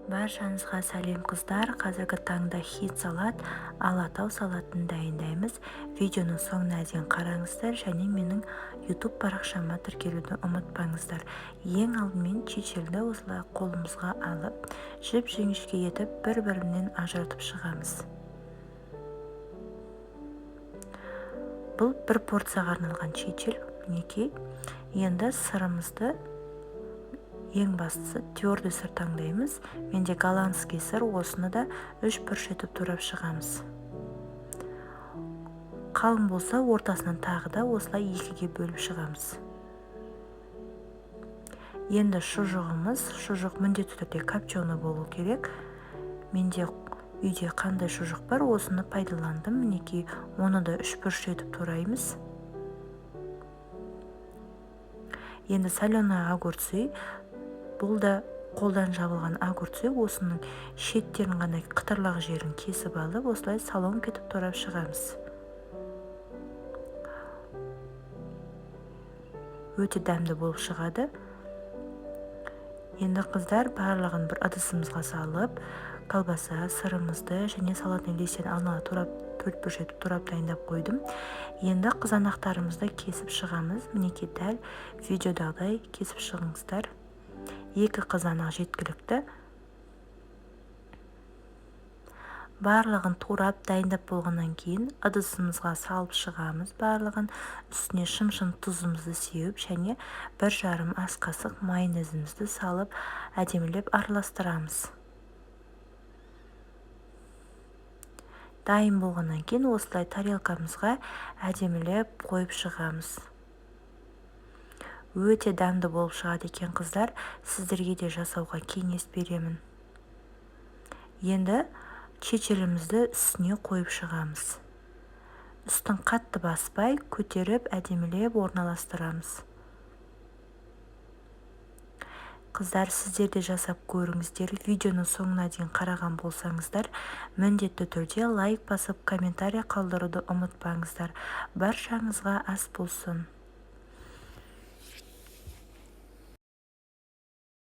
Баршаңызға сәлем қыздар. Қазіргі таңда хит салат, алатау салатын дайындаймыз. Видеоның соңына дейін қараңыздар және менің YouTube парақшама тіркелуді ұмытпаңыздар. Ең алдымен чечилді осылай қолымызға алып, жіп-жіңішке етіп бір-бірінен ажыратып шығамыз. Бұл бір порцияға арналған чечил. Мінекей. Енді сырымызды ең бастысы твердый сыр таңдаймыз. Менде голландский сыр, осыны да 3 бұрыш етіп турап шығамыз. Қалың болса, ортасынан тағы да осылай 2-ге бөліп шығамыз. Енді шұжық міндетті түрде копченый болу керек. Менде үйде қандай шұжық бар, осыны пайдаландым. Мінекей, оны да 3 бұрыш етіп тураймыз. Енді соленый огурцы. Бұл да қолдан жабылған огурцы. Осының шеттерін ғана қытырлақ жерін кесіп алып, осылай соломкаға етіп турап шығамыз. Өте дәмді болып шығады. Енді қыздар, барлығын бір ыдысымызға салып, колбаса, сырымызды және салатный листен алдын ала 4 бұрыш етіп турап дайындап қойдым. Енді қызанақтарымызды кесіп шығамыз. Мінекей, дәл видеодағыдай кесіп шығыңыздар. 2 қызанақ жеткілікті. Барлығын турап дайындап болғаннан кейін ыдысымызға салып шығамыз. Барлығын үстіне шым-шым тұзымызды сеуіп және 1,5 ас қасық майонезімізді салып әдемілеп араластырамыз. Дайын болғаннан кейін осылай тарелкамызға әдемілеп қойып шығамыз. Өте дәмді болып шығады екен қыздар. Сіздерге де жасауға кеңес беремін. Енді чечилімізді үстіне қойып шығамыз. Үстін қатты баспай, көтеріп әдемілеп орналастырамыз. Қыздар, сіздер де жасап көріңіздер. Видеоның соңына дейін қараған болсаңыздар, міндетті түрде лайк басып, комментарий қалдыруды ұмытпаңыздар. Баршаңызға ас болсын.